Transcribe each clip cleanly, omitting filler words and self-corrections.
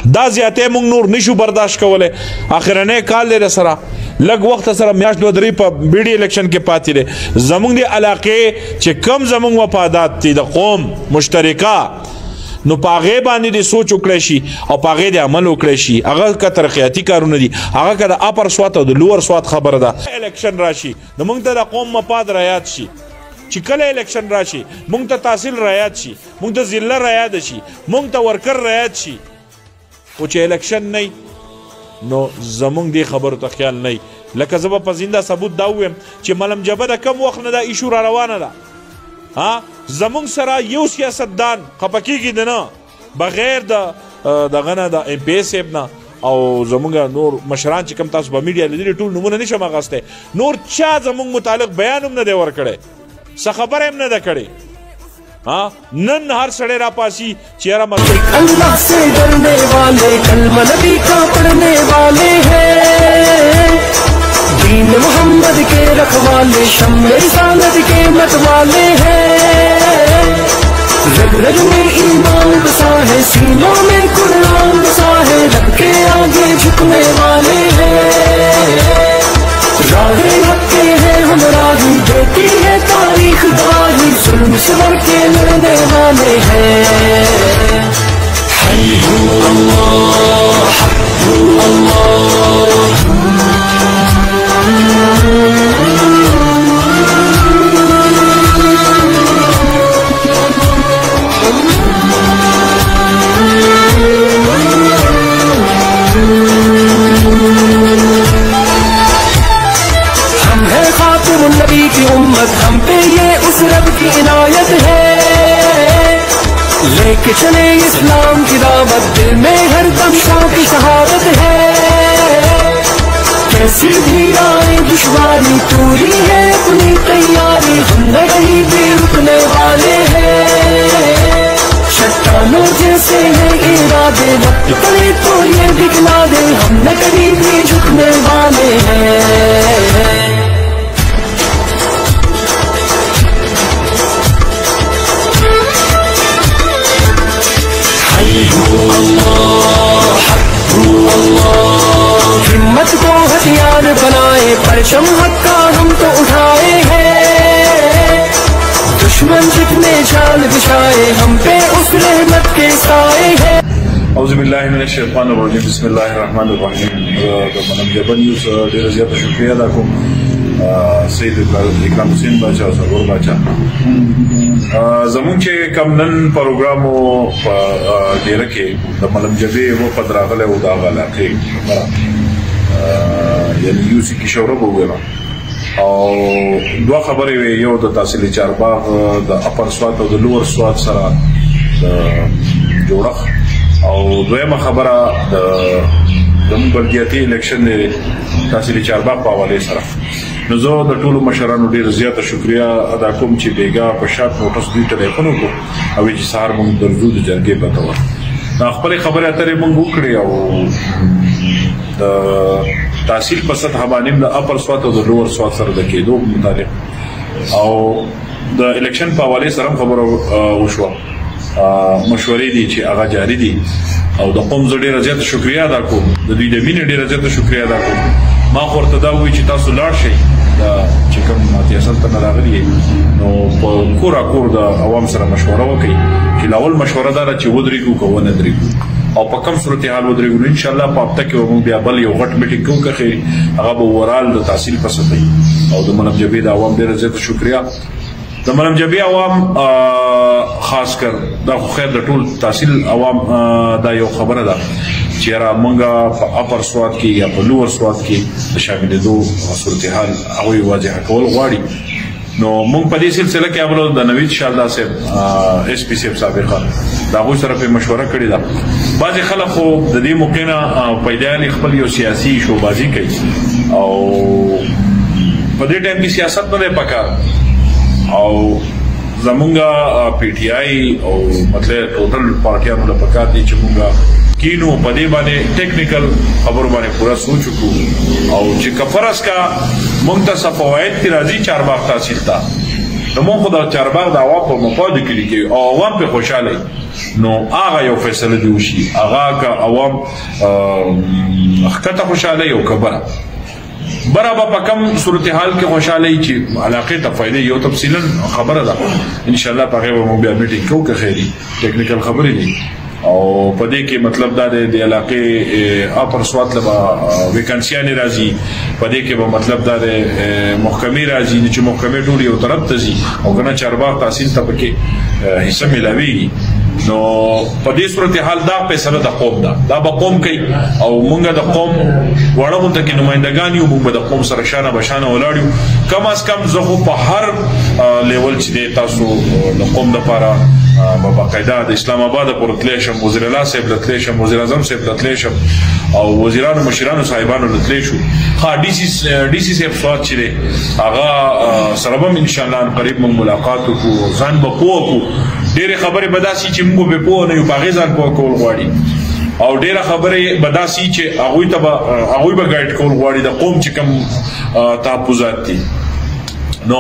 دا زیاتې موږ نور نشو برداشت کولی اخرنی کال دی سره لږ وخت سره میاشت دوه درې په بیډي الیکشن کې پاتې دی زموږ د علاقې چې کم زموږ مفادات دي د قوم مشترکه نو په هغې باندې د سوچ وکړی شي او په هغې د عمل وکړی شي هغه که ترقیاتي کارونه دي هغه که د اپر سوات او د لوور سوات خبره ده الیکشن راشي نو موږ ته د قوم مفاد رعایت شي چې کله الیکشن راشي موږ ته تحصیل رعایت شي موږ ته ضلع رعایت شي موږ ته ورکر رعایت شي خو چې الیکشن نه نو زموږ دې خبرو ته خیال نه لکه زه به په زنده ثبوت دا ووایم چې ملم جبه د کم وخت نه دا ایشو را روانه ده زمونږ سره یو سیاستدان خفه کېږي د نه بغیر دغه نه د ایم پی اے صاحب نه او زمونږ نور مشران چې کوم تاسو په میډیا لیدلي ټول نومونه نشم اخیستی نور چا زمونږ متعلق بیان هم نه دی ورکړی څه خبره هم نه ده کړې نن هر سړی را پاسی چې یاره اللہ سے ڈرنے والے کلمہ نبی کا پڑھنے والے ہیں دین محمد کے رکھوالے شمع رسالت کے متوالے ہیں رگ رگ میں ایمان بسا ہے سینوں میں قرآن بسا ہے رب کے آگے جھکنے والے ہیں راہ حق کے ہیں ہم راہی دیتی ہے تاریخ گواہی ظلم سے بڑھ کے لڑنے والے ہیں حی اللہ حق اللہ نبی کی امت ہم پہ یہ اس رب کی عنایت ہے لے کے چلے اسلام کی دعوت دل میں ہر دم شوق کی شہادت ہے کیسی بھی آئے دشواری پوری ہے اپنی تیاری ہم نہ کہیں بھی رکنے والے ہیں چٹانوں جیسے ہیں ارادے وقت پڑے تو یہ دکھلا دے ہم نہ کہیں بھی جھکنے والے ہیں ہمت کو ہتھیار بنائے پرچم حق کا ہم تو اٹھائے ہیں دشمن جتنے جال بچھائے ہم پہ اس رحمت کے سائے ہیں اعوذ باللہ من الشیطان الرجیم بسم اللہ الرحمن الرحیم د منم جبل نیوز ډیره زیاته شکریہ ادا کوم سید اکرام حسین باچا او سرور باچا زمون چې کم نن پروګرامو په ډیره کې د ملم جبې و په دراغله او دا علاقې یعنی یو سی کې شوره وګورم او دوه خبرې وي یو د تحصیل چارباغ د اپر سوات او د لوور سوات سره د جوړښت او دویمه خبره د بلدیاتي الیکشن د تحصیل چارباغ په حواله سره نو زه د ټولو مشرانو ډیر زیاته شکریہ ادا کوم چې بیګا په شات نوټس دوی ټلیفون وکړو او چې سهار موږ درځو د جرګې په توګه دا خپل خبره اترې موږ وکړې او د تحصیل په سطح باندې د اپر سوات او د لوور سوات سره د کېدو متعلق او د الیکشن په حواله سره خبره وشوه مشورې دي چې هغه جاری دي او د قوم زړه ډیر زیاته شکریہ ادا کوم د دوی د مینې ډیر زیاته شکریہ ادا کوم ما خورته دا وی چې تاسو لاړ شئ دا چې کوم سیاست ته راغلي نو په کور د عوام سره مشوره وکړئ چې لاول مشوره دا چې ودرېږو که ونه درېږو او په کوم صورتحال ودرېږو ان شاء الله په هفته کې موږ بیا بل یو غټ میټینګ کوو که خیر هغه به اورال د تحصیل په سطح او د ملم جبې د عوام ډېره زیاته شکریہ د ملم جبې عوام خاص کر دا خو خیر د ټول تحصیل عوام دا یو خبره ده چې را مونږه په اپر سوات کې یا په لوور سوات کې د شاملېدو صورتحال هغوی واضح کول غواړي نو مونږ په دې سلسله کې اولو د نوید شالدا صاحب ایس پی صاحب سابقه د هغوی سره په مشوره کړې ده بعضې خلک خو د دې موقع نه پیدایان خپل یو سیاسي شوبازي کوي او په دې ټایم کې سیاست نه دی پکار او زمونږه پی ټی آی او مطلب ټوټل پارټیانو له پکار دي چې مونږه کینو په دې باندې ټیکنیکل خبرو باندې پورا سوچ وکړو او چې کفرس کا مونږ ته فواید تی راځي چارباغ تحصیل ته نو موږ خو د چارباغ د عوام په مفادو کې لیکي او عوام په خوشاله نو هغه یو فیصله دی وشي هغه که عوام ښکته خوشاله یو کبره برابر په کم صورتحال کې خوشاله چې علاقې ته فائدې یو تفصیلا خبره ده ان شاء الله په هغه مو بیا میټینګ کوو که خیری ټیکنیکل خبرې دي او په دې کې مطلب دا دی د علاقې اپر سوات لبا ویکنسیانې راځي په دې کې به مطلب دا دی محکمې راځي چې محکمې ټول یو طرف ته ځي او کنه چارباغ تحصیل ته پکې حصہ ملاوي نو په دې صورتحال دا فیصله د قوم ده دا به قوم کوي او مونږ د قوم وړه غونډه کې نمائندګان یو مونږ به د قوم سره شانه بشانه ولاړ یو کم از کم زه خو په هر لیول چې دی تاسو د قوم دپاره باقاعده د اسلام آباد پورې تللی شم وزیر الله صاحب له تللی شم وزیر اعظم صاحب له تللی شم او وزیرانو مشرانو صاحبانو له تللی شو ډي سي صاحب سوات چې دی هغه سره به ان شاء الله قریب مونږ ملاقات وکړو ځان به پوه کړو ډېرې خبرې به داسې چې موږ به پوه نه یو په هغې ځان پوه کول غواړي او ډېره خبرې به داسې چې هغوی به ګایډ کول غواړي د قوم چې کوم تحفظات دي نو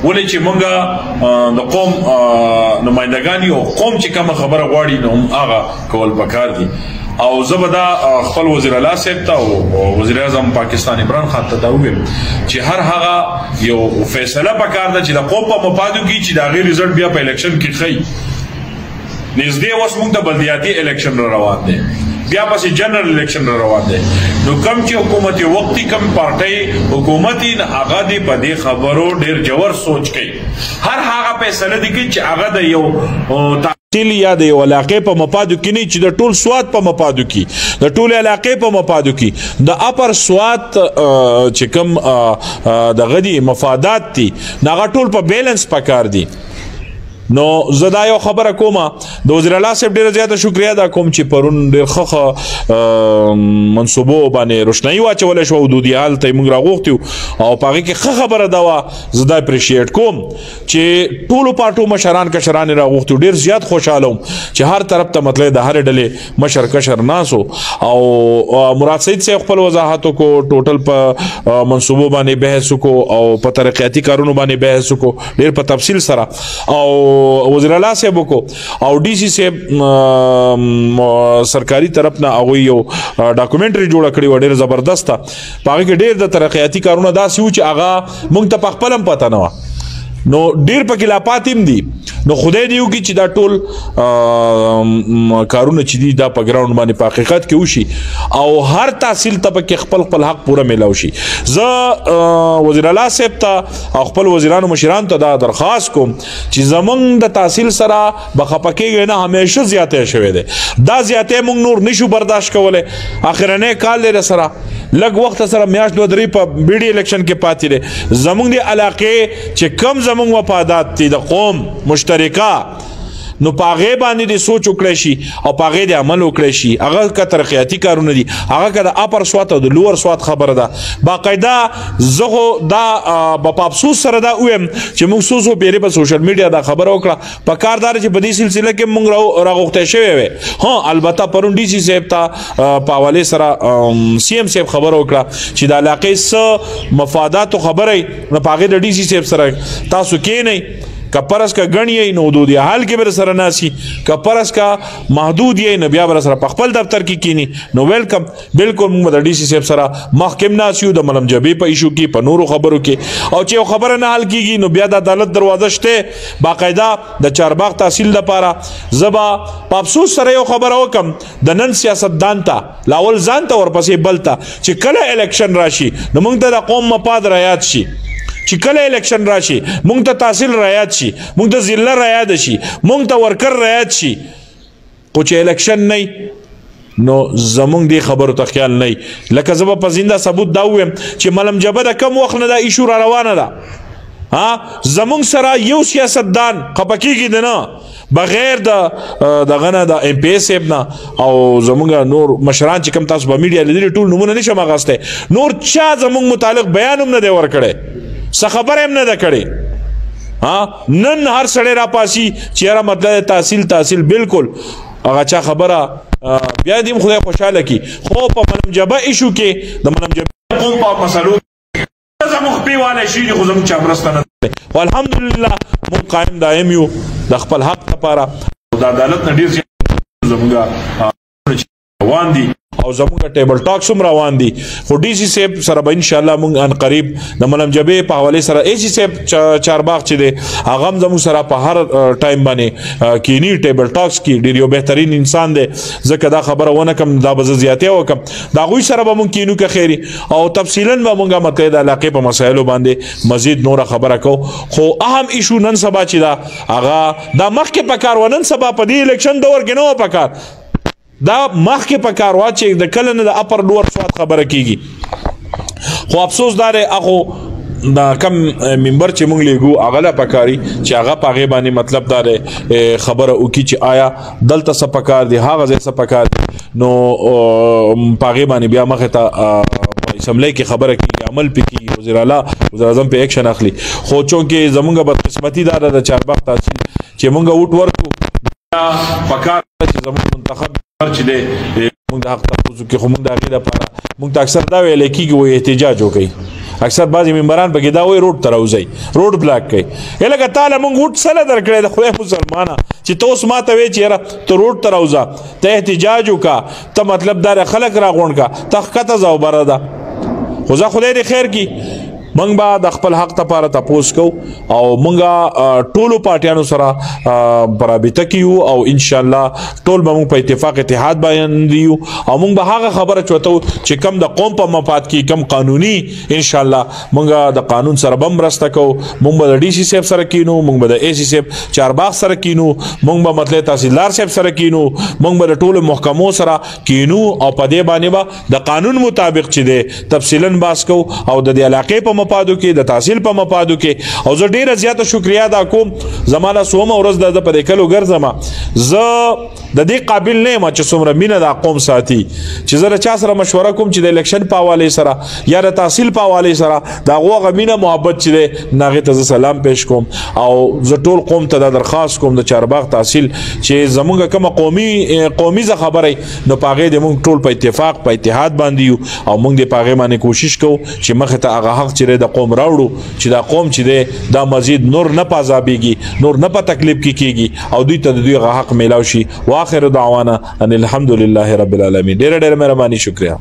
ولې چې موږ د قوم نمائندګان یو قوم چې کومه خبره غواړي نو هغه کول پکار دي او زه به دا خپل وزیر الله صاحب ته او وزیر اعظم پاکستان عمران خان ته دا ووایم چې هر هغه یو فیصله پکار ده چې د قوم په مفادو کې چې د هغې رزلټ بیا په الیکشن کې ښیي نږدې اوس موږ ته بلدیاتي الیکشن را روان دی بیا پسې جنرال الیکشن را روان دی نو کم چې حکومت وقتی کم پارټۍ حکومتي هغه دی په دې خبرو ډېر جوور سوچ کوي هر هغه فیصله دی کوي چې هغه د یو تحصیل یا د یو علاقې په مفادو کې نه چې د ټول سوات په مفادو کې د ټول علاقې په مفادو کې د اپر سوات چې کوم دغه دي مفادات دي هغه ټول په بیلنس پکار دي نو زه دا یو خبره کوم د وزیر الله صاحب ډیره زیاته شکریا ادا کوم چې پرون ډېر ښه منصوبو باندې روشنایي واچولی شوه او دودیال ته یې موږ راغوښتي او په هغې کې ښه خبره دا وه زه دا اپریشیټ کوم چې ټولو پارټو مشران کشران یې راغوښتي ډېر زیات خوشحاله وم چې هر طرف ته مطلب د هرې ډلې مشر کشر ناسو او مراد سعید صاحب خپل وضاحت وکړو ټوټل په منصوبو باندې بحث وکړو او په ترقیاتي کارونو باندې بحث وکړو ډېر په تفصیل سره او وزیر الله صاحب کو او ډي سي صاحب سرکاري طرف نه هغوی یو ډاکومنټري جوړه کړې وه ډېره زبردسته په هغې کې ډېر د ترقیاتي کارونه داسې وو چې هغه موږ ته په خپله هم پته نه وه نو ډیر پکې لا پاتې هم دي نو خدای دې وکړي چې دا ټول کارونه چې دي دا په ګراوند باندې په حقیقت کې وشي او هر تحصیل ته پکې خپل حق پوره میلاو شي زه وزیر الله صاحب ته او خپل وزیرانو مشرانو ته دا درخواست کوم چې زمونږ د تحصیل سره به خفه کېږئ نه همیشه زیاتی شوی دی دا زیاتی موږ نور نشو برداشت کولی اخرنی کال دی سره لږ وخت سره میاشت دوه درې په بیډي الیکشن کې پاتې دی زمونږ د علاقې چې کم زمونږ مفادات دي د قوم مشترکه نو په هغې باندې د سوچ وکړی شي او په هغې د عمل وکړی شي هغه که ترقیاتي کارونه دي هغه که د اپر سوات او د لوور سوات خبره ده باقاعده زه خو دا به په افسوس سره دا ووایم چې موږ څو پیرې په سوشل میډیا دا خبره وکړه په کار دا چې په دې سلسله کې موږ راغوښتی شوی وی ها البته پرون ډي سي صاحب ته په حوالې سره سی ایم صاحب خبره وکړه چې د علاقې څه مفاداتو خبره یې نو په هغې د ډي سی صاحب سره تاسو کښېنئ که پرس کا ګڼ یې نو حدود حال کې به سره ناسي که پرس کا محدود یې نو بیا به سره په خپل دفتر کې کینی نو ویلکم بالکل موږ د ډي سی صاحب سره مخکم ناسیو د ملم جبې په ایشو کې په نورو خبرو کې او چې یو خبره نه حل کیږي نو بیا د عدالت دروازه شته باقاعده د چارباغ تحصیل لپاره زبا په افسوس سره یو خبره وکم د نن سیاستدان ته لاول ځان ته ورپسې بل ته چې کله الیکشن راشي نو موږ ته د قوم مفاد رعایت شي چې کله الیکشن راشي مونږ ته تحصیل رعایت شي مونږ ته ضلع رعایت شي مونږ ته ورکر رعایت شي خو چې الیکشن نه نو زمونږ دې خبرو ته خیال نه لکه زه به په زنده ثبوت دا ووایم چې ملم جبه د کم وخت نه دا ایشو را روانه ده زمونږ سره یو سیاستدان خفه کېږي د نه بغیر دغه نه د ام پی ایس صاحب نه او زمونږ نور مشران چې کوم تاسو په میډیا لیدلي ټول نومونه نشم اخیستی نور چا زمونږ متعلق بیان هم نه دی ورکړی څه خبره هم نه ده کړې نن هر سړی راپاسي چې یاره مطلب تحصیل بالکل هغه چا خبره بیا دې خدای خوشحاله کړي خو په ملم جبه ایشو کې د ملم جبه قوم په مسلو زموږ خپې والی شي دي خو زموږ چا مرسته نه والحمدلله مون قائم دائم یو د خپل حق لپاره د عدالت نه ډیر زمونږ روان دي او زمونږ ټیبل ټاکس هم روان دي خو ډي سي صاحب سره به ان شاء الله مونږ ان قریب د ملم جبې په حواله سره اي سي صاحب چارباغ چې دی هغه هم زموږ سره په هر ټایم باندې کینی ټیبل ټاکس کې ډیر یو بهترین انسان دی ځکه دا خبره ونه کم دا به زیاتې وکم دا غوي سره به مونږ کینو که خیری او تفصیلا به مونږه متحده علاقې په مسایلو باندې مزید نور خبره کو خو اهم ایشو نن سبا چې دا هغه دا مخکې په کار ونن سبا په دې الیکشن دور کې نو په کار دا مخکې په کار وا چې د کله نه د اپر لوړ سواد خبره کیږي خو افسوس دا دی اخو دا کم منبر چې مونږ لګو هغه لا پکاري چې هغه پاغه باندې مطلب دا دی خبره وکي چې آیا دلته څه پکار دی هغه څه پکار نو پاغه باندې بیا مخه ته اسمبلی کې خبره کیږي عمل پکې وزیر اعلی وزیر اعظم په اکشن اخلي خو چونکې زمونږ بدقسمتي دا د چارباغ تحصیل چې مونږ ووټ ورکو پکار چې زمونږ منتخب چې دی مونږ د حق تفوز کې خو مونږ د هغې لپاره مونږ ته اکثر دا ویلی کېږي وایي احتجاج وکړي اکثر بعضې ممبران پکې دا وایي روډ ته راوځئ روډ بلاک کوي لکه تاله مونږ وټ څه در کړی د خدای مسلمانه چې ته اوس ما ته وایې چې یاره ته روډ ته راوځه ته احتجاج وکړه ته مطلب دا خلک راغونډ کړه ته ښکته ځه او بره ده خو زه خدای دې خیر کړي مونږ به د خپل حق لپاره تپوس کو او مونږ ټولو پارټیانو سره برابطه کیو او ان شاء الله ټول به مونږ په اتفاق اتحاد باندې یو او مونږ به هغه خبره چوتو چې کم د قوم په مفاد کې کم قانوني ان شاء الله مونږ د قانون سره بم راسته کو مونږ به د ډي سي صاحب سره کینو مونږ به د اي سي صاحب چارباغ سره کینو مونږ به مطلب تحصیلدار صاحب سره کینو مونږ به د ټولو محکمو سره کینو او په دې باندې به د قانون مطابق چې دی تفصیلا باس کو او د علاقې په مفادو کې د تحصیل په مفادو کې او زه ډیره زیاته شکریا ادا کوم زمانه سومه ورځ د په کلو ګرځم زه د دې قابل نه یم چې څومره مینه د قوم ساتي چې زه چا سره مشوره کوم چې د الیکشن په حواله سره یا د تحصیل په حواله سره دا غوغه مینه محبت چې ناغه ته سلام پېښ کوم او زه ټول قوم ته د درخواست کوم د چارباغ تحصیل چې زمونږ کوم قومي ز خبره نو پاغه د مونږ ټول په اتفاق په اتحاد باندې او مونږ د پاغه باندې کوشش کوو چې مخه ته هغه حق چې د قوم راوړو چې دا قوم چې دا مزید نور نه پازابيږي نور نه په تکلیف کې کیږي او دوی ته دوی حق میلاو شي واخر دعوانا ان الحمدلله رب العالمین ډېر ډېر مهرباني شکریا